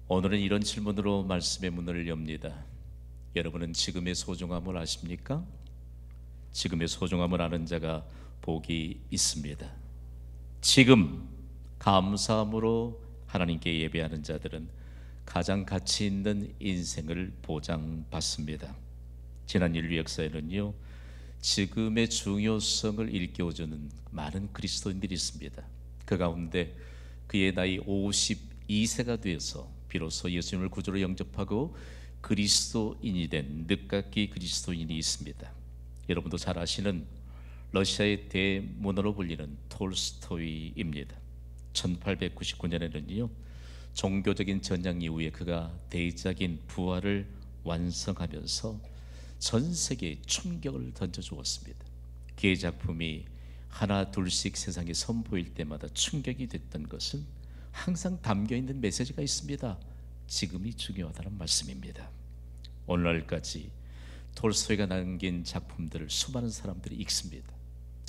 오늘은 이런 질문으로 말씀의 문을 엽니다. 여러분은 지금의 소중함을 아십니까? 지금의 소중함을 아는 자가 복이 있습니다. 지금 감사함으로 하나님께 예배하는 자들은 가장 가치 있는 인생을 보장받습니다. 지난 인류 역사에는요, 지금의 중요성을 일깨워주는 많은 그리스도인들이 있습니다. 그 가운데 그의 나이 52세가 되어서 비로소 예수님을 구주로 영접하고 그리스도인이 된 늦깎이 그리스도인이 있습니다. 여러분도 잘 아시는 러시아의 대문호로 불리는 톨스토이입니다. 1899년에는요 종교적인 전쟁 이후에 그가 대작인 부활을 완성하면서 전 세계에 충격을 던져주었습니다. 그의 작품이 하나 둘씩 세상에 선보일 때마다 충격이 됐던 것은 항상 담겨있는 메시지가 있습니다. 지금이 중요하다는 말씀입니다. 오늘날까지 톨스토이가 남긴 작품들을 수많은 사람들이 읽습니다.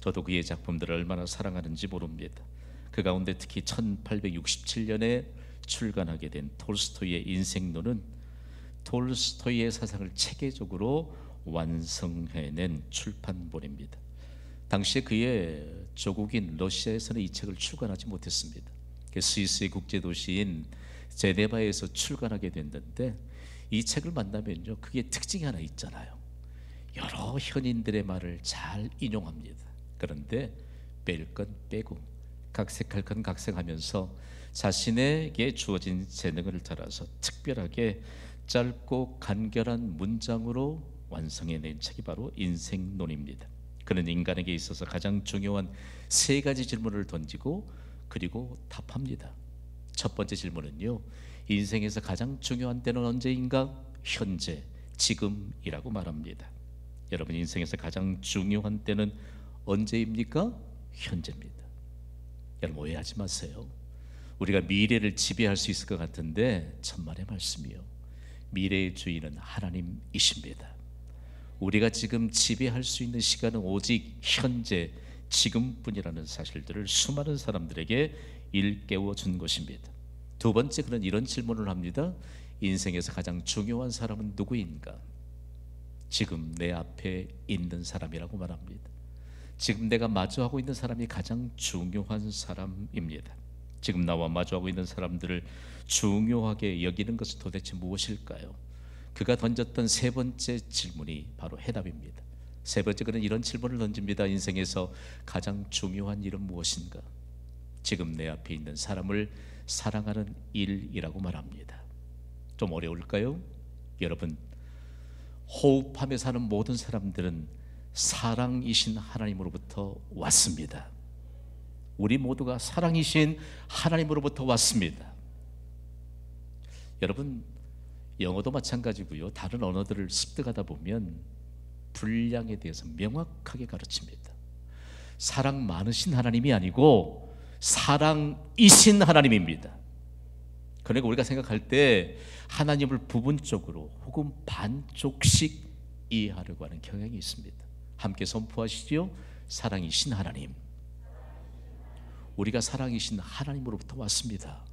저도 그의 작품들을 얼마나 사랑하는지 모릅니다. 그 가운데 특히 1867년에 출간하게 된 톨스토이의 인생론은 톨스토이의 사상을 체계적으로 완성해낸 출판본입니다. 당시에 그의 조국인 러시아에서는 이 책을 출간하지 못했습니다. 스위스의 국제도시인 제네바에서 출간하게 됐는데, 이 책을 만나면요 그게 특징이 하나 있잖아요. 여러 현인들의 말을 잘 인용합니다. 그런데 뺄 건 빼고 각색할 건 각색하면서 자신에게 주어진 재능을 따라서 특별하게 짧고 간결한 문장으로 완성해낸 책이 바로 인생론입니다. 그는 인간에게 있어서 가장 중요한 세 가지 질문을 던지고 그리고 답합니다. 첫 번째 질문은요, 인생에서 가장 중요한 때는 언제인가? 현재, 지금이라고 말합니다. 여러분, 인생에서 가장 중요한 때는 언제입니까? 현재입니다. 여러분, 오해하지 마세요. 우리가 미래를 지배할 수 있을 것 같은데 천만의 말씀이요, 미래의 주인은 하나님이십니다. 우리가 지금 지배할 수 있는 시간은 오직 현재, 지금뿐이라는 사실들을 수많은 사람들에게 일깨워 준 것입니다. 두 번째, 그는 이런 질문을 합니다. 인생에서 가장 중요한 사람은 누구인가? 지금 내 앞에 있는 사람이라고 말합니다. 지금 내가 마주하고 있는 사람이 가장 중요한 사람입니다. 지금 나와 마주하고 있는 사람들을 중요하게 여기는 것은 도대체 무엇일까요? 그가 던졌던 세 번째 질문이 바로 해답입니다. 세 번째, 그는 이런 질문을 던집니다. 인생에서 가장 중요한 일은 무엇인가? 지금 내 앞에 있는 사람을 사랑하는 일이라고 말합니다. 좀 어려울까요? 여러분, 호흡하며 사는 모든 사람들은 사랑이신 하나님으로부터 왔습니다. 우리 모두가 사랑이신 하나님으로부터 왔습니다. 여러분, 영어도 마찬가지고요, 다른 언어들을 습득하다 보면 분량에 대해서 명확하게 가르칩니다. 사랑 많으신 하나님이 아니고 사랑이신 하나님입니다. 그러니까 우리가 생각할 때 하나님을 부분적으로 혹은 반쪽씩 이해하려고 하는 경향이 있습니다. 함께 선포하시죠. 사랑이신 하나님. 우리가 사랑이신 하나님으로부터 왔습니다.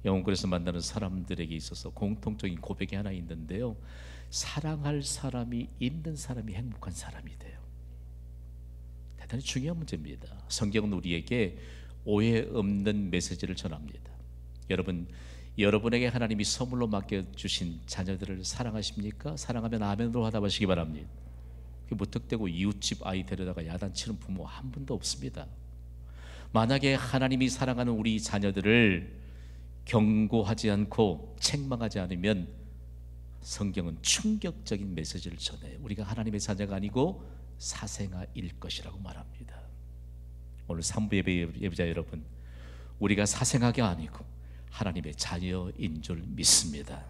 영혼교회에서 만나는 사람들에게 있어서 공통적인 고백이 하나 있는데요, 사랑할 사람이 있는 사람이 행복한 사람이 돼요. 대단히 중요한 문제입니다. 성경은 우리에게 오해 없는 메시지를 전합니다. 여러분, 여러분에게 하나님이 선물로 맡겨주신 자녀들을 사랑하십니까? 사랑하면 아멘으로 화답하시기 바랍니다. 무턱대고 이웃집 아이 데려다가 야단치는 부모 한 분도 없습니다. 만약에 하나님이 사랑하는 우리 자녀들을 경고하지 않고 책망하지 않으면 성경은 충격적인 메시지를 전해요. 우리가 하나님의 자녀가 아니고 사생아일 것이라고 말합니다. 오늘 3부 예배자 여러분, 우리가 사생아가 아니고 하나님의 자녀인 줄 믿습니다.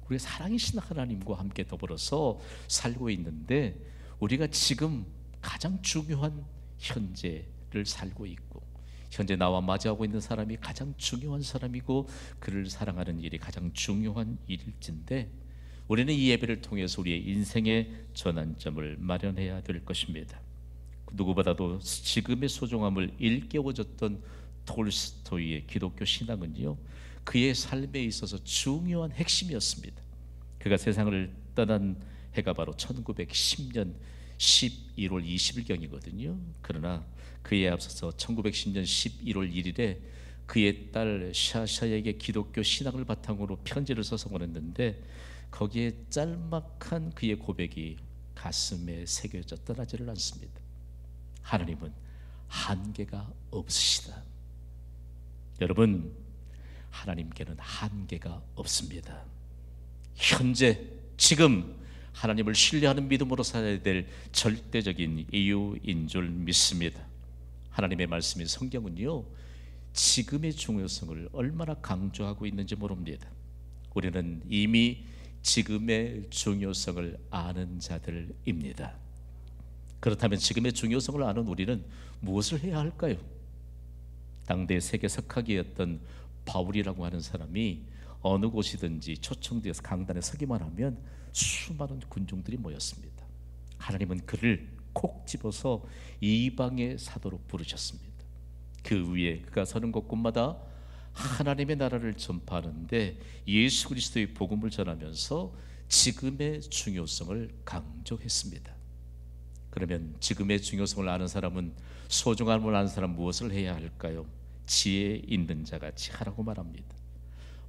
우리가 사랑이신 하나님과 함께 더불어서 살고 있는데, 우리가 지금 가장 중요한 현재를 살고 있고, 현재 나와 마주하고 있는 사람이 가장 중요한 사람이고 그를 사랑하는 일이 가장 중요한 일일진데, 우리는 이 예배를 통해서 우리의 인생의 전환점을 마련해야 될 것입니다. 누구보다도 지금의 소중함을 일깨워줬던 톨스토이의 기독교 신앙은요, 그의 삶에 있어서 중요한 핵심이었습니다. 그가 세상을 떠난 해가 바로 1910년 11월 20일경이거든요. 그러나 그에 앞서서 1910년 11월 1일에 그의 딸 샤샤에게 기독교 신앙을 바탕으로 편지를 써서 보냈는데, 거기에 짤막한 그의 고백이 가슴에 새겨져 떠나지를 않습니다. 하나님은 한계가 없으시다. 여러분, 하나님께는 한계가 없습니다. 현재 지금 하나님을 신뢰하는 믿음으로 살아야 될 절대적인 이유인 줄 믿습니다. 하나님의 말씀인 성경은요, 지금의 중요성을 얼마나 강조하고 있는지 모릅니다. 우리는 이미 지금의 중요성을 아는 자들입니다. 그렇다면 지금의 중요성을 아는 우리는 무엇을 해야 할까요? 당대 세계 석학이었던 바울이라고 하는 사람이 어느 곳이든지 초청되어서 강단에 서기만 하면 수많은 군중들이 모였습니다. 하나님은 그를 콕 집어서 이방의 사도로 부르셨습니다. 그 위에 그가 서는 곳곳마다 하나님의 나라를 전파하는데 예수 그리스도의 복음을 전하면서 지금의 중요성을 강조했습니다. 그러면 지금의 중요성을 아는 사람은, 소중함을 아는 사람은 무엇을 해야 할까요? 지혜 있는 자같이 하라고 말합니다.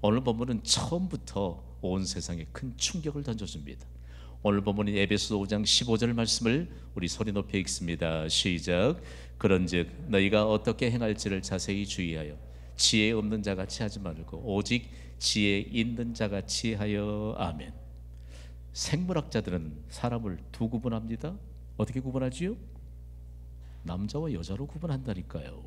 오늘 본문은 처음부터 온 세상에 큰 충격을 던져줍니다. 오늘 본문인 에베소서 5장 15절 말씀을 우리 소리 높여 읽습니다. 시작. 그런즉 너희가 어떻게 행할지를 자세히 주의하여 지혜 없는 자같이 하지 말고 오직 지혜 있는 자같이 하여. 아멘. 생물학자들은 사람을 두 구분합니다. 어떻게 구분하지요? 남자와 여자로 구분한다니까요.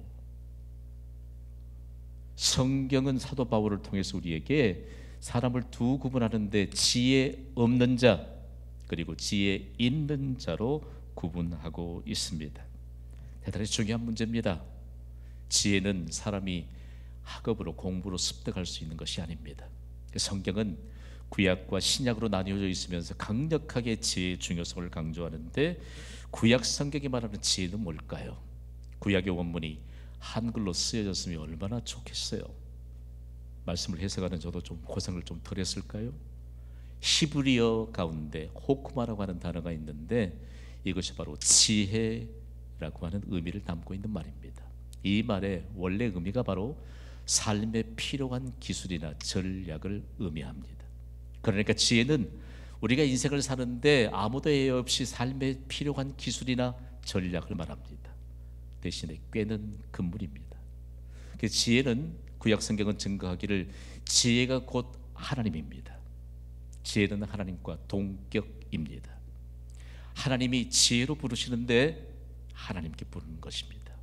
성경은 사도 바울을 통해서 우리에게 사람을 두 구분하는데 지혜 없는 자 그리고 지혜 있는 자로 구분하고 있습니다. 대단히 중요한 문제입니다. 지혜는 사람이 학업으로 공부로 습득할 수 있는 것이 아닙니다. 성경은 구약과 신약으로 나뉘어져 있으면서 강력하게 지혜의 중요성을 강조하는데, 구약 성경이 말하는 지혜는 뭘까요? 구약의 원문이 한글로 쓰여졌으면 얼마나 좋겠어요. 말씀을 해석하는 저도 좀 고생을 좀 덜 했을까요? 히브리어 가운데 호크마라고 하는 단어가 있는데 이것이 바로 지혜라고 하는 의미를 담고 있는 말입니다. 이 말의 원래 의미가 바로 삶에 필요한 기술이나 전략을 의미합니다. 그러니까 지혜는 우리가 인생을 사는데 아무도 예외 없이 삶에 필요한 기술이나 전략을 말합니다. 대신에 꿰는 근물입니다. 그 지혜는 구약 성경은 증거하기를 지혜가 곧 하나님입니다. 지혜는 하나님과 동격입니다. 하나님이 지혜로 부르시는데 하나님께 부르는 것입니다.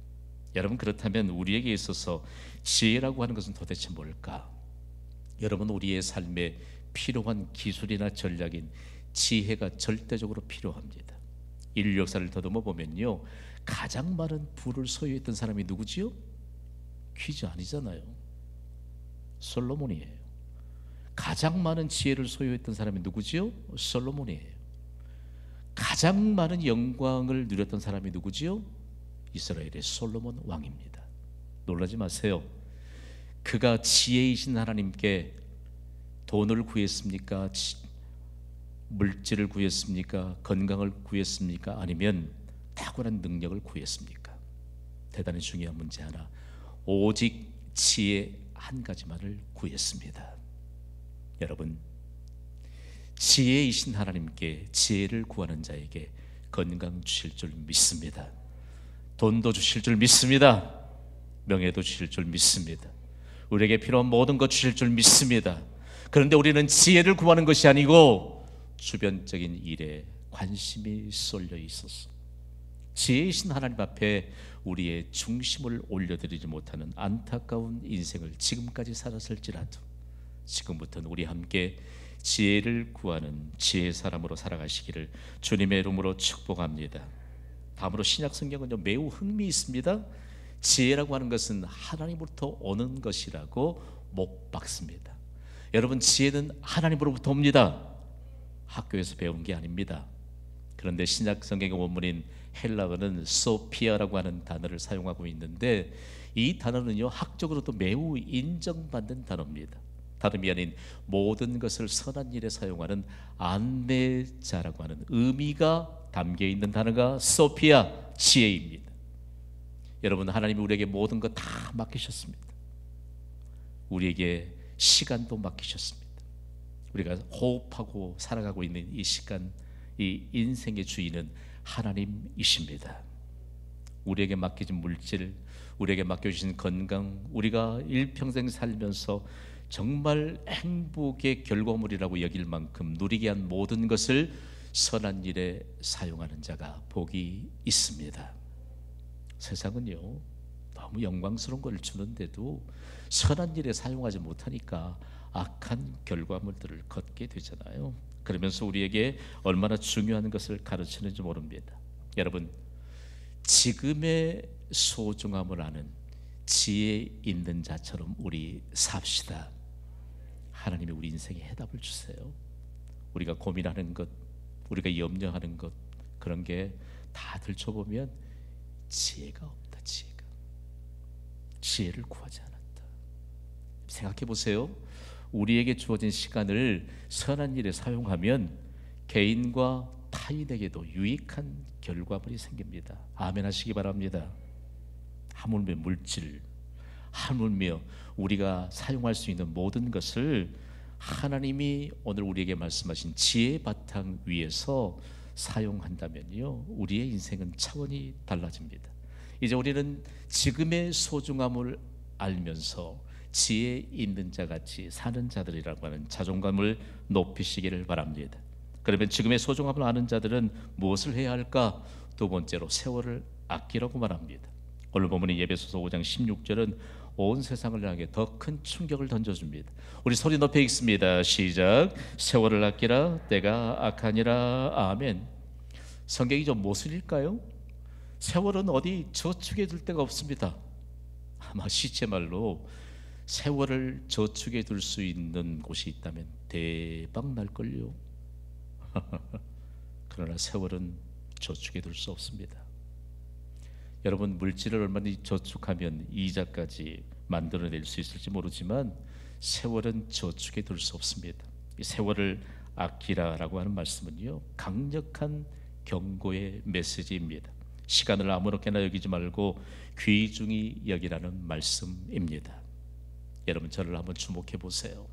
여러분, 그렇다면 우리에게 있어서 지혜라고 하는 것은 도대체 뭘까? 여러분, 우리의 삶에 필요한 기술이나 전략인 지혜가 절대적으로 필요합니다. 인류 역사를 더듬어 보면요, 가장 많은 부를 소유했던 사람이 누구지요? 퀴즈 아니잖아요. 솔로몬이에요. 가장 많은 지혜를 소유했던 사람이 누구지요? 솔로몬이에요. 가장 많은 영광을 누렸던 사람이 누구지요? 이스라엘의 솔로몬 왕입니다. 놀라지 마세요. 그가 지혜이신 하나님께 돈을 구했습니까? 물질을 구했습니까? 건강을 구했습니까? 아니면 탁월한 능력을 구했습니까? 대단히 중요한 문제 하나, 오직 지혜 한 가지만을 구했습니다. 여러분, 지혜이신 하나님께 지혜를 구하는 자에게 건강 주실 줄 믿습니다. 돈도 주실 줄 믿습니다. 명예도 주실 줄 믿습니다. 우리에게 필요한 모든 것 주실 줄 믿습니다. 그런데 우리는 지혜를 구하는 것이 아니고 주변적인 일에 관심이 쏠려 있어서 지혜이신 하나님 앞에 우리의 중심을 올려드리지 못하는 안타까운 인생을 지금까지 살았을지라도 지금부터는 우리 함께 지혜를 구하는 지혜의 사람으로 살아가시기를 주님의 이름으로 축복합니다. 다음으로 신약 성경은요, 매우 흥미 있습니다. 지혜라고 하는 것은 하나님으로부터 오는 것이라고 못 박습니다. 여러분, 지혜는 하나님으로부터 옵니다. 학교에서 배운 게 아닙니다. 그런데 신약 성경의 원문인 헬라어는 소피아라고 하는 단어를 사용하고 있는데, 이 단어는요 학적으로도 매우 인정받는 단어입니다. 다름이 아닌 모든 것을 선한 일에 사용하는 안내자라고 하는 의미가 담겨 있는 단어가 소피아, 지혜입니다. 여러분, 하나님이 우리에게 모든 것 다 맡기셨습니다. 우리에게 시간도 맡기셨습니다. 우리가 호흡하고 살아가고 있는 이 시간, 이 인생의 주인은 하나님이십니다. 우리에게 맡겨진 물질, 우리에게 맡겨주신 건강, 우리가 일평생 살면서 정말 행복의 결과물이라고 여길 만큼 누리게 한 모든 것을 선한 일에 사용하는 자가 복이 있습니다. 세상은요 너무 영광스러운 걸 주는데도 선한 일에 사용하지 못하니까 악한 결과물들을 걷게 되잖아요. 그러면서 우리에게 얼마나 중요한 것을 가르치는지 모릅니다. 여러분, 지금의 소중함을 아는 지혜 있는 자처럼 우리 삽시다. 하나님이 우리 인생에 해답을 주세요. 우리가 고민하는 것, 우리가 염려하는 것, 그런 게 다 들춰보면 지혜가 없다. 지혜를 구하지 않았다. 생각해 보세요. 우리에게 주어진 시간을 선한 일에 사용하면 개인과 타인에게도 유익한 결과물이 생깁니다. 아멘 하시기 바랍니다. 하물며 물질, 하물며 우리가 사용할 수 있는 모든 것을 하나님이 오늘 우리에게 말씀하신 지혜 바탕 위에서 사용한다면요 우리의 인생은 차원이 달라집니다. 이제 우리는 지금의 소중함을 알면서 지혜 있는 자같이 사는 자들이라고 하는 자존감을 높이시기를 바랍니다. 그러면 지금의 소중함을 아는 자들은 무엇을 해야 할까? 두 번째로 세월을 아끼라고 말합니다. 오늘 본문의 에베소서 5장 16절은 온 세상을 향해 더 큰 충격을 던져줍니다. 우리 소리 높여 읽습니다. 시작. 세월을 아끼라, 때가 악하니라. 아멘. 성경이 좀 모순일까요? 세월은 어디 저축해 둘 데가 없습니다. 아마 시체말로 세월을 저축해 둘 수 있는 곳이 있다면 대박 날걸요. 그러나 세월은 저축해 둘 수 없습니다. 여러분, 물질을 얼마나 저축하면 이자까지 만들어낼 수 있을지 모르지만 세월은 저축해 둘 수 없습니다. 이 세월을 아끼라라고 하는 말씀은요 강력한 경고의 메시지입니다. 시간을 아무렇게나 여기지 말고 귀중히 여기라는 말씀입니다. 여러분, 저를 한번 주목해 보세요.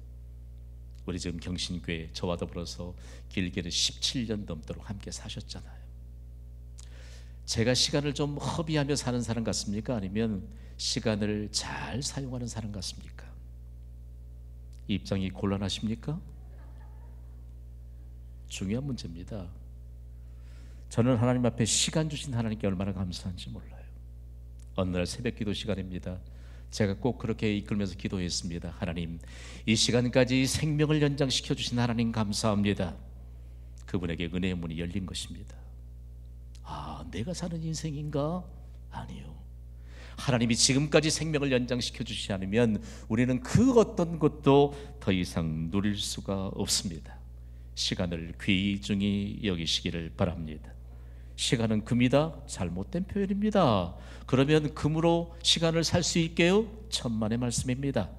우리 지금 경신교회 저와 더불어서 길게는 17년 넘도록 함께 사셨잖아요. 제가 시간을 좀 허비하며 사는 사람 같습니까? 아니면 시간을 잘 사용하는 사람 같습니까? 입장이 곤란하십니까? 중요한 문제입니다. 저는 하나님 앞에 시간 주신 하나님께 얼마나 감사한지 몰라요. 어느 날 새벽 기도 시간입니다. 제가 꼭 그렇게 이끌면서 기도했습니다. 하나님, 이 시간까지 생명을 연장시켜 주신 하나님 감사합니다. 그분에게 은혜의 문이 열린 것입니다. 아, 내가 사는 인생인가? 아니요. 하나님이 지금까지 생명을 연장시켜 주시지 않으면 우리는 그 어떤 것도 더 이상 누릴 수가 없습니다. 시간을 귀중히 여기시기를 바랍니다. 시간은 금이다? 잘못된 표현입니다. 그러면 금으로 시간을 살 수 있게요? 천만의 말씀입니다.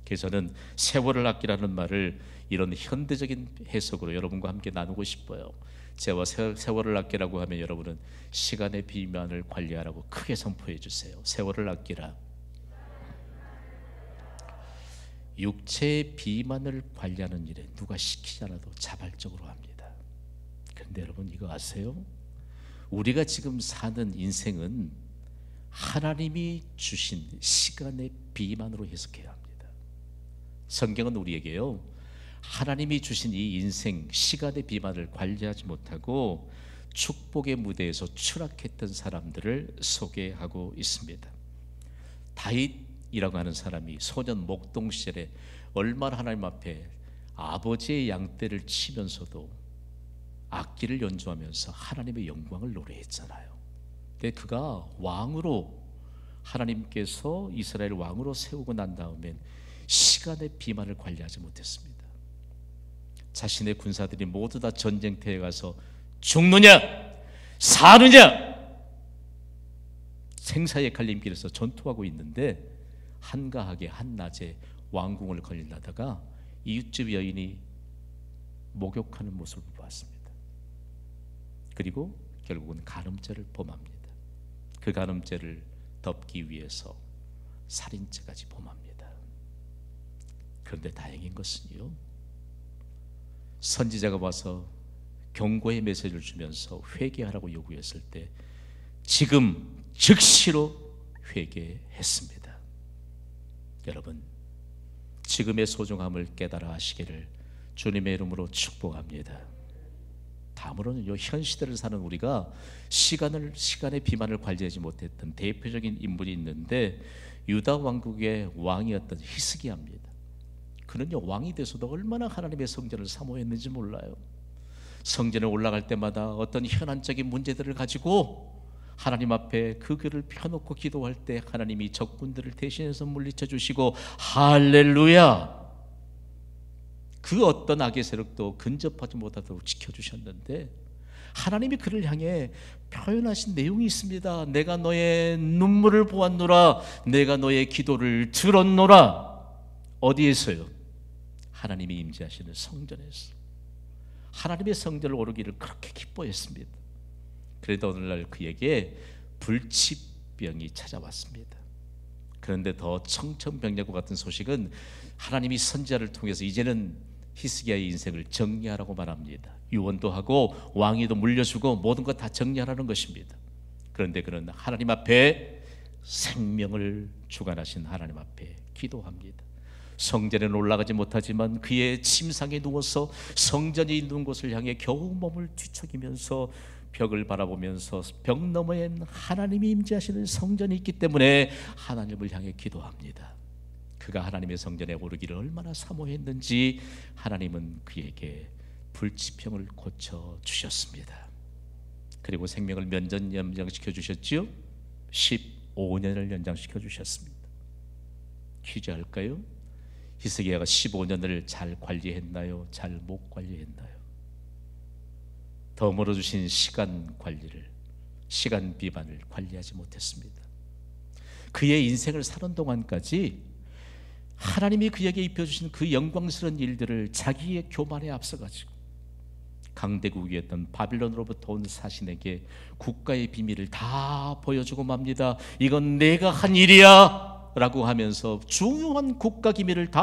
그래서 저는 세월을 아끼라는 말을 이런 현대적인 해석으로 여러분과 함께 나누고 싶어요. 제가 세월을 아끼라고 하면 여러분은 시간의 비만을 관리하라고 크게 선포해 주세요. 세월을 아끼라. 육체의 비만을 관리하는 일에 누가 시키지 않아도 자발적으로 합니다. 그런데 여러분, 이거 아세요? 우리가 지금 사는 인생은 하나님이 주신 시간의 비만으로 해석해야 합니다. 성경은 우리에게요 하나님이 주신 이 인생 시간의 비만을 관리하지 못하고 축복의 무대에서 추락했던 사람들을 소개하고 있습니다. 다윗이라고 하는 사람이 소년 목동 시절에 얼마나 하나님 앞에 아버지의 양떼를 치면서도 악기를 연주하면서 하나님의 영광을 노래했잖아요. 근데 그가 왕으로, 하나님께서 이스라엘 왕으로 세우고 난 다음엔 시간의 비만을 관리하지 못했습니다. 자신의 군사들이 모두 다 전쟁터에 가서 죽느냐 사느냐 생사의 갈림길에서 전투하고 있는데 한가하게 한낮에 왕궁을 걸리다가 이웃집 여인이 목욕하는 모습을 보았습니다. 그리고 결국은 간음죄를 범합니다. 그 간음죄를 덮기 위해서 살인죄까지 범합니다. 그런데 다행인 것은요, 선지자가 와서 경고의 메시지를 주면서 회개하라고 요구했을 때 지금 즉시로 회개했습니다. 여러분, 지금의 소중함을 깨달아 하시기를 주님의 이름으로 축복합니다. 다음으로는요, 현 시대를 사는 우리가 시간의 비만을 관리하지 못했던 대표적인 인물이 있는데 유다 왕국의 왕이었던 히스기야입니다. 그는요, 왕이 돼서도 얼마나 하나님의 성전을 사모했는지 몰라요. 성전에 올라갈 때마다 어떤 현안적인 문제들을 가지고 하나님 앞에 그 글을 펴놓고 기도할 때 하나님이 적군들을 대신해서 물리쳐 주시고 할렐루야, 그 어떤 악의 세력도 근접하지 못하도록 지켜주셨는데 하나님이 그를 향해 표현하신 내용이 있습니다. 내가 너의 눈물을 보았노라, 내가 너의 기도를 들었노라. 어디에서요? 하나님이 임재하시는 성전에서. 하나님의 성전을 오르기를 그렇게 기뻐했습니다. 그래도 오늘날 그에게 불치병이 찾아왔습니다. 그런데 더 청천벽력과 같은 소식은 하나님이 선지자를 통해서 이제는 히스기야의 인생을 정리하라고 말합니다. 유언도 하고 왕위도 물려주고 모든 것 다 정리하라는 것입니다. 그런데 그는 하나님 앞에 생명을 주관하신 하나님 앞에 기도합니다. 성전에는 올라가지 못하지만 그의 침상에 누워서 성전이 있는 곳을 향해 겨우 몸을 뒤척이면서 벽을 바라보면서 벽 너머엔 하나님이 임재하시는 성전이 있기 때문에 하나님을 향해 기도합니다. 그가 하나님의 성전에 오르기를 얼마나 사모했는지 하나님은 그에게 불치병을 고쳐주셨습니다. 그리고 생명을 몇 년 연장시켜 주셨지요? 15년을 연장시켜 주셨습니다. 퀴즈할까요? 히스기야가 15년을 잘 관리했나요? 잘 못 관리했나요? 더 멀어주신 시간 관리를, 시간 비반을 관리하지 못했습니다. 그의 인생을 사는 동안까지 하나님이 그에게 입혀주신 그 영광스러운 일들을 자기의 교만에 앞서가지고 강대국이었던 바빌론으로부터 온 사신에게 국가의 비밀을 다 보여주고 맙니다. 이건 내가 한 일이야 라고 하면서 중요한 국가 기밀을 다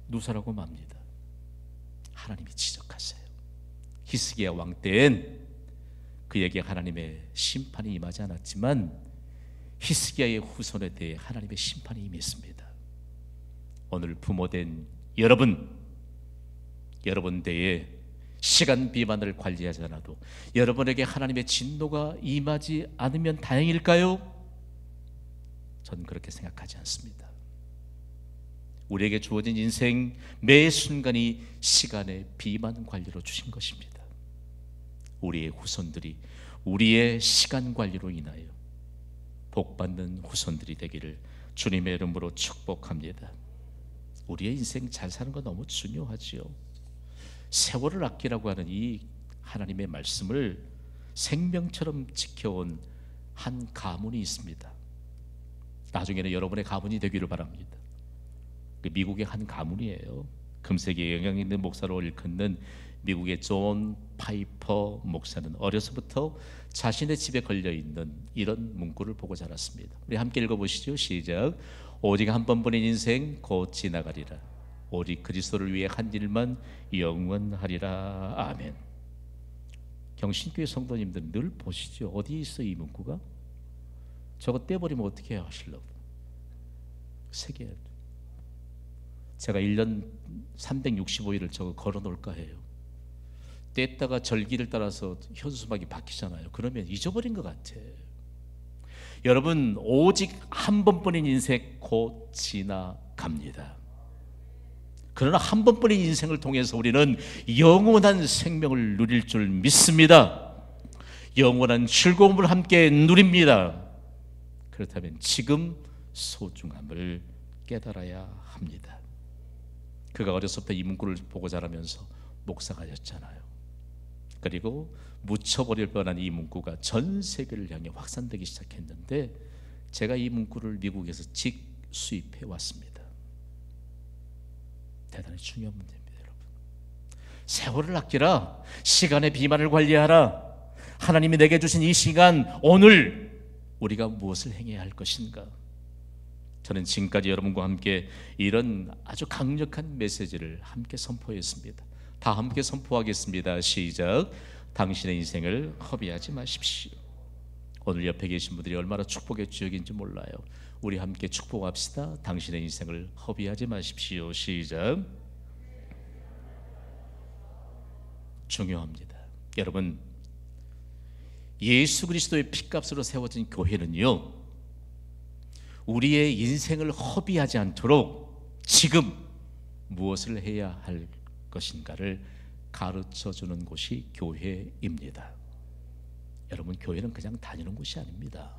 누설하고 맙니다. 하나님이 지적하세요. 히스기야 왕 때엔 그에게 하나님의 심판이 임하지 않았지만 히스기야의 후손에 대해 하나님의 심판이 임했습니다. 오늘 부모된 여러분 대에 시간 비만을 관리하지 않아도 여러분에게 하나님의 진노가 임하지 않으면 다행일까요? 전 그렇게 생각하지 않습니다. 우리에게 주어진 인생 매 순간이 시간의 비만 관리로 주신 것입니다. 우리의 후손들이 우리의 시간 관리로 인하여 복받는 후손들이 되기를 주님의 이름으로 축복합니다. 우리의 인생 잘 사는 거 너무 중요하지요. 세월을 아끼라고 하는 이 하나님의 말씀을 생명처럼 지켜온 한 가문이 있습니다. 나중에는 여러분의 가문이 되기를 바랍니다. 미국의 한 가문이에요. 금세기에 영향 있는 목사로 일컫는 미국의 존 파이퍼 목사는 어려서부터 자신의 집에 걸려있는 이런 문구를 보고 자랐습니다. 우리 함께 읽어보시죠. 시작. 오직 한 번뿐인 인생 곧 지나가리라. 오직 그리스도를 위해 한 일만 영원하리라. 아멘. 경신교회 성도님들 늘 보시죠. 어디에 있어 이 문구가? 저거 떼버리면 어떻게 해요 하시려고. 새겨야 돼. 제가 1년 365일을 저거 걸어놓을까 해요. 뗐다가 절기를 따라서 현수막이 바뀌잖아요. 그러면 잊어버린 것 같아. 여러분, 오직 한 번뿐인 인생 곧 지나갑니다. 그러나 한 번뿐인 인생을 통해서 우리는 영원한 생명을 누릴 줄 믿습니다. 영원한 즐거움을 함께 누립니다. 그렇다면 지금 소중함을 깨달아야 합니다. 그가 어렸을 때 이 문구를 보고 자라면서 목사가 됐잖아요. 그리고 묻혀버릴 뻔한 이 문구가 전 세계를 향해 확산되기 시작했는데, 제가 이 문구를 미국에서 직수입해 왔습니다. 대단히 중요한 문제입니다, 여러분. 세월을 아끼라, 시간의 비만을 관리하라. 하나님이 내게 주신 이 시간, 오늘 우리가 무엇을 행해야 할 것인가? 저는 지금까지 여러분과 함께 이런 아주 강력한 메시지를 함께 선포했습니다. 다 함께 선포하겠습니다. 시작. 당신의 인생을 허비하지 마십시오. 오늘 옆에 계신 분들이 얼마나 축복의 주역인지 몰라요. 우리 함께 축복합시다. 당신의 인생을 허비하지 마십시오. 시작. 중요합니다. 여러분, 예수 그리스도의 피값으로 세워진 교회는요, 우리의 인생을 허비하지 않도록 지금 무엇을 해야 할 것인가를 가르쳐주는 곳이 교회입니다. 여러분, 교회는 그냥 다니는 곳이 아닙니다.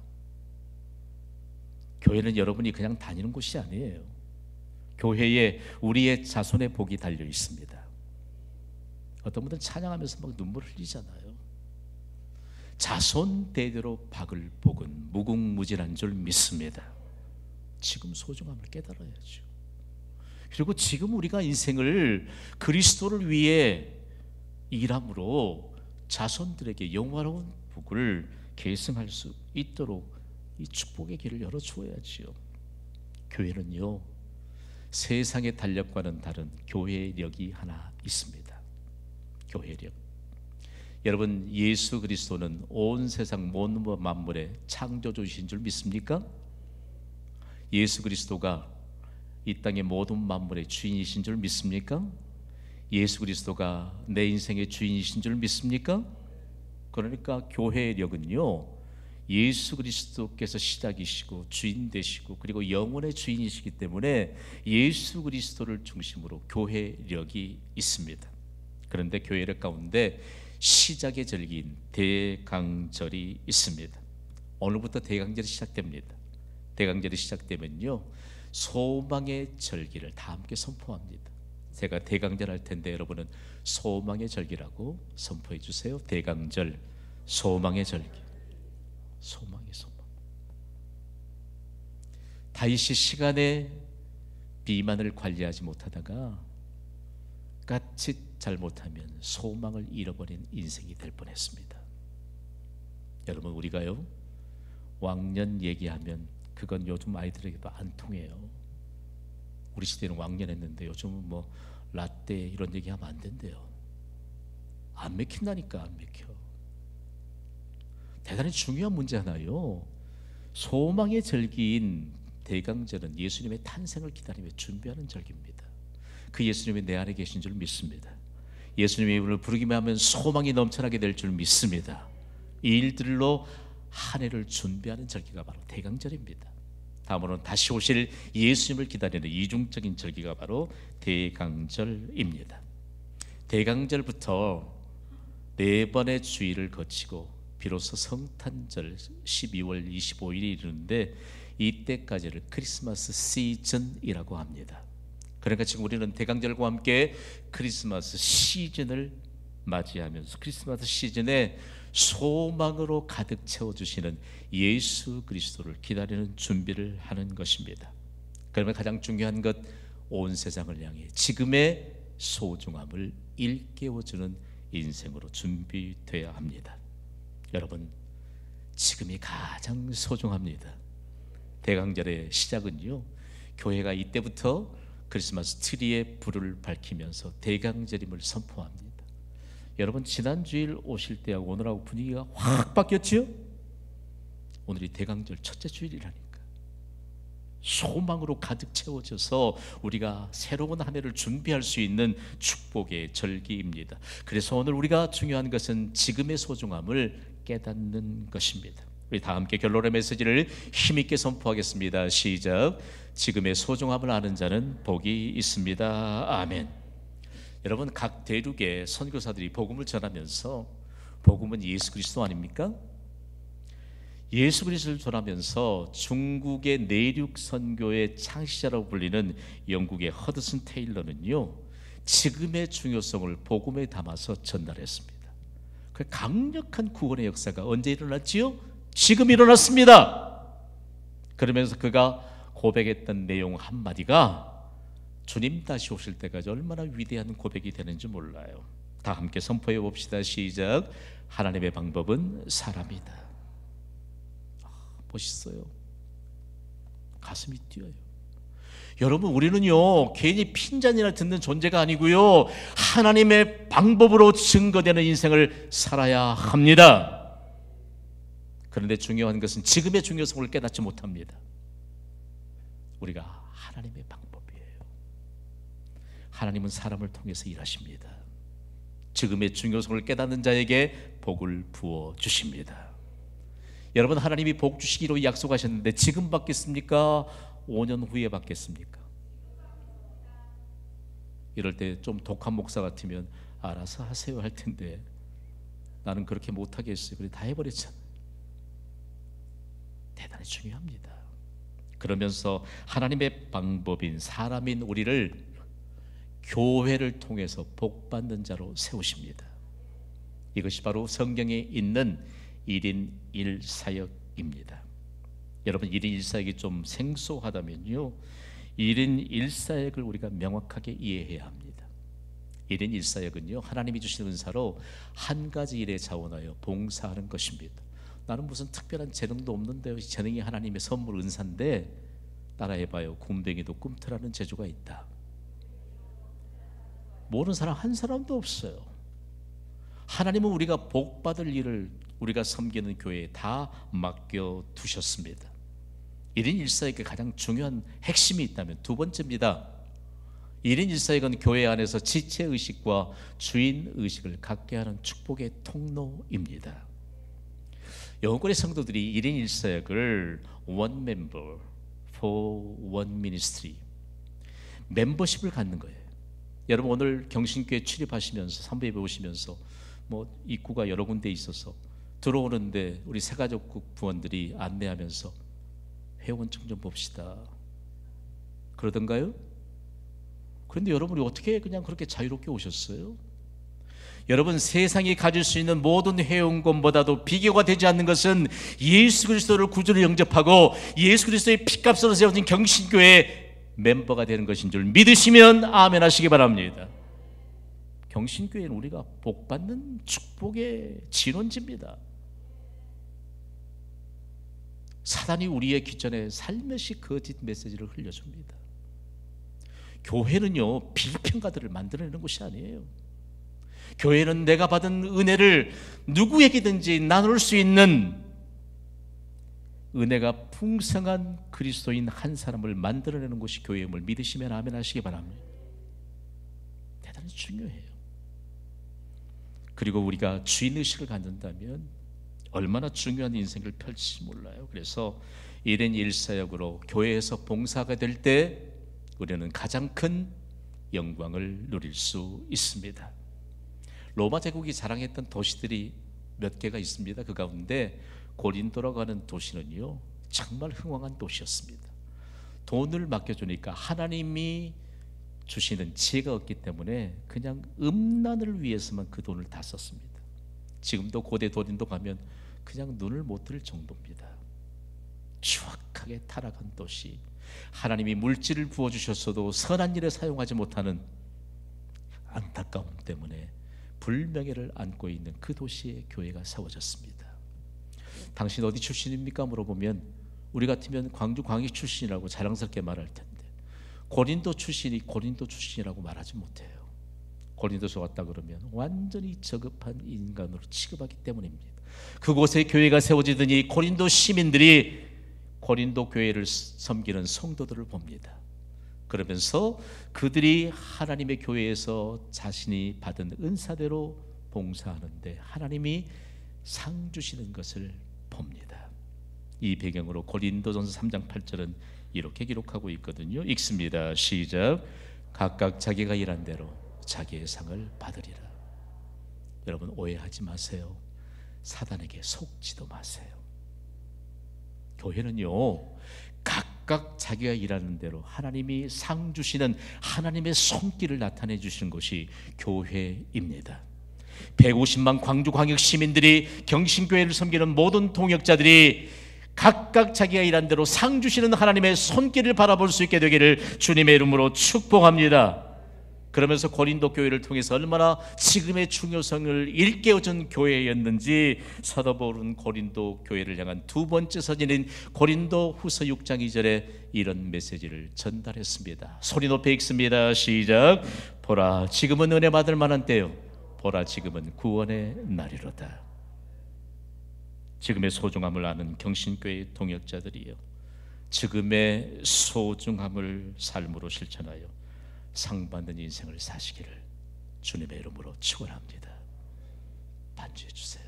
교회는 여러분이 그냥 다니는 곳이 아니에요. 교회에 우리의 자손의 복이 달려 있습니다. 어떤 분들은 찬양하면서 막 눈물 흘리잖아요. 자손 대대로 박을 복은 무궁무진한 줄 믿습니다. 지금 소중함을 깨달아야죠. 그리고 지금 우리가 인생을 그리스도를 위해 일함으로 자손들에게 영화로운 복을 계승할 수 있도록 이 축복의 길을 열어주어야지요. 교회는요, 세상의 달력과는 다른 교회력이 하나 있습니다. 교회력. 여러분, 예수 그리스도는 온 세상 모든 만물의 창조주이신 줄 믿습니까? 예수 그리스도가 이 땅의 모든 만물의 주인이신 줄 믿습니까? 예수 그리스도가 내 인생의 주인이신 줄 믿습니까? 그러니까 교회력은요, 예수 그리스도께서 시작이시고 주인 되시고 그리고 영원의 주인이시기 때문에 예수 그리스도를 중심으로 교회력이 있습니다. 그런데 교회력 가운데 시작의 절기인 대강절이 있습니다. 오늘부터 대강절이 시작됩니다. 대강절이 시작되면요, 소망의 절기를 다 함께 선포합니다. 제가 대강절 할 텐데 여러분은 소망의 절기라고 선포해 주세요. 대강절, 소망의 절기. 소망의 소망. 다윗이 시간의 비만을 관리하지 못하다가 까짓 잘못하면 소망을 잃어버린 인생이 될 뻔했습니다. 여러분, 우리가요, 왕년 얘기하면 그건 요즘 아이들에게도 안 통해요. 우리 시대는 왕년했는데 요즘은 뭐 라떼 이런 얘기하면 안 된대요. 안 맥힌다니까. 안 맥혀. 대단히 중요한 문제 하나요. 소망의 절기인 대강절은 예수님의 탄생을 기다리며 준비하는 절기입니다. 그 예수님이 내 안에 계신 줄 믿습니다. 예수님의 이름을 부르기만 하면 소망이 넘쳐나게 될 줄 믿습니다. 이 일들로 한 해를 준비하는 절기가 바로 대강절입니다. 다음으로는 다시 오실 예수님을 기다리는 이중적인 절기가 바로 대강절입니다. 대강절부터 4번의 주일을 거치고 비로소 성탄절 12월 25일이 이르는데, 이때까지를 크리스마스 시즌이라고 합니다. 그러니까 지금 우리는 대강절과 함께 크리스마스 시즌을 맞이하면서 크리스마스 시즌에 소망으로 가득 채워주시는 예수 그리스도를 기다리는 준비를 하는 것입니다. 그러면 가장 중요한 것, 온 세상을 향해 지금의 소중함을 일깨워주는 인생으로 준비되어야 합니다. 여러분, 지금이 가장 소중합니다. 대강절의 시작은요, 교회가 이때부터 크리스마스 트리에 불을 밝히면서 대강절임을 선포합니다. 여러분, 지난 주일 오실 때하고 오늘하고 분위기가 확 바뀌었지요? 오늘이 대강절 첫째 주일이라니까. 소망으로 가득 채워져서 우리가 새로운 한 해를 준비할 수 있는 축복의 절기입니다. 그래서 오늘 우리가 중요한 것은 지금의 소중함을 깨닫는 것입니다. 우리 다 함께 결론의 메시지를 힘있게 선포하겠습니다. 시작. 지금의 소중함을 아는 자는 복이 있습니다. 아멘. 여러분, 각 대륙의 선교사들이 복음을 전하면서, 복음은 예수 그리스도 아닙니까? 예수 그리스도를 전하면서 중국의 내륙 선교의 창시자라고 불리는 영국의 허드슨 테일러는요, 지금의 중요성을 복음에 담아서 전달했습니다. 그 강력한 구원의 역사가 언제 일어났지요? 지금 일어났습니다. 그러면서 그가 고백했던 내용 한마디가 주님 다시 오실 때까지 얼마나 위대한 고백이 되는지 몰라요. 다 함께 선포해 봅시다. 시작. 하나님의 방법은 사람이다. 멋있어요. 가슴이 뛰어요. 여러분, 우리는요 괜히 핀잔이나 듣는 존재가 아니고요, 하나님의 방법으로 증거되는 인생을 살아야 합니다. 그런데 중요한 것은 지금의 중요성을 깨닫지 못합니다. 우리가 하나님의 방법이에요. 하나님은 사람을 통해서 일하십니다. 지금의 중요성을 깨닫는 자에게 복을 부어 주십니다. 여러분, 하나님이 복 주시기로 약속하셨는데 지금 받겠습니까? 5년 후에 받겠습니까? 이럴 때 좀 독한 목사 같으면 알아서 하세요 할 텐데, 나는 그렇게 못하겠어요. 그래 다 해버렸잖아요. 대단히 중요합니다. 그러면서 하나님의 방법인 사람인 우리를 교회를 통해서 복받는 자로 세우십니다. 이것이 바로 성경에 있는 1인 1사역입니다. 여러분, 1인 1사역이 좀 생소하다면요, 1인 1사역을 우리가 명확하게 이해해야 합니다. 1인 1사역은요, 하나님이 주신 은사로 한 가지 일에 자원하여 봉사하는 것입니다. 나는 무슨 특별한 재능도 없는데요, 재능이 하나님의 선물 은사인데 따라해봐요. 굼벵이도 꿈틀하는 재주가 있다. 모르는 사람 한 사람도 없어요. 하나님은 우리가 복받을 일을 우리가 섬기는 교회에 다 맡겨두셨습니다. 1인 1사역의 가장 중요한 핵심이 있다면 두 번째입니다. 1인 1사역은 교회 안에서 지체의식과 주인의식을 갖게 하는 축복의 통로입니다. 영혼권의 성도들이 1인 1사역을 One Member for One Ministry, 멤버십을 갖는 거예요. 여러분, 오늘 경신교회 출입하시면서 삼부 예배 오시면서 뭐 입구가 여러 군데 있어서 들어오는데 우리 새가족국 부원들이 안내하면서 회원증 좀 봅시다 그러던가요? 그런데 여러분이 어떻게 그냥 그렇게 자유롭게 오셨어요? 여러분, 세상이 가질 수 있는 모든 회원권보다도 비교가 되지 않는 것은 예수 그리스도를 구주로 영접하고 예수 그리스도의 피값으로 세워진 경신교회 멤버가 되는 것인 줄 믿으시면 아멘 하시기 바랍니다. 경신교회는 우리가 복받는 축복의 진원지입니다. 사단이 우리의 귀전에 살며시 거짓 메시지를 흘려줍니다. 교회는요 비평가들을 만들어내는 곳이 아니에요. 교회는 내가 받은 은혜를 누구에게든지 나눌 수 있는 은혜가 풍성한 그리스도인 한 사람을 만들어내는 곳이 교회임을 믿으시면 아멘 하시기 바랍니다. 대단히 중요해요. 그리고 우리가 주인의식을 갖는다면 얼마나 중요한 인생을 펼칠지 몰라요. 그래서 1인 1사역으로 교회에서 봉사가 될 때 우리는 가장 큰 영광을 누릴 수 있습니다. 로마 제국이 자랑했던 도시들이 몇 개가 있습니다. 그 가운데 고린도라고 하는 도시는요 정말 흥왕한 도시였습니다. 돈을 맡겨주니까 하나님이 주시는 지혜가 없기 때문에 그냥 음란을 위해서만 그 돈을 다 썼습니다. 지금도 고대 고린도 가면 그냥 눈을 못 뜰 정도입니다. 추악하게 타락한 도시, 하나님이 물질을 부어주셨어도 선한 일에 사용하지 못하는 안타까움 때문에 불명예를 안고 있는 그 도시에 교회가 세워졌습니다. 당신 어디 출신입니까? 물어보면 우리 같으면 광주 광역 출신이라고 자랑스럽게 말할 텐데 고린도 출신이 고린도 출신이라고 말하지 못해요. 고린도서 왔다 그러면 완전히 저급한 인간으로 취급하기 때문입니다. 그곳에 교회가 세워지더니 고린도 시민들이 고린도 교회를 섬기는 성도들을 봅니다. 그러면서 그들이 하나님의 교회에서 자신이 받은 은사대로 봉사하는데 하나님이 상 주시는 것을 봅니다. 이 배경으로 고린도전서 3장 8절은 이렇게 기록하고 있거든요. 읽습니다. 시작. 각각 자기가 일한 대로 자기의 상을 받으리라. 여러분, 오해하지 마세요. 사단에게 속지도 마세요. 교회는요 각각 자기가 일하는 대로 하나님이 상 주시는 하나님의 손길을 나타내 주시는 것이 교회입니다. 150만 광주광역 시민들이, 경신교회를 섬기는 모든 동역자들이 각각 자기가 일한 대로 상 주시는 하나님의 손길을 바라볼 수 있게 되기를 주님의 이름으로 축복합니다. 그러면서 고린도 교회를 통해서 얼마나 지금의 중요성을 일깨워준 교회였는지 사도 바울은 고린도 교회를 향한 두 번째 서신인 고린도 후서 6장 2절에 이런 메시지를 전달했습니다. 소리 높여 읽습니다. 시작. 보라, 지금은 은혜 받을 만한 때요, 보라, 지금은 구원의 날이로다. 지금의 소중함을 아는 경신교회 동역자들이요, 지금의 소중함을 삶으로 실천하여 상받는 인생을 사시기를 주님의 이름으로 축원합니다. 반주해 주세요.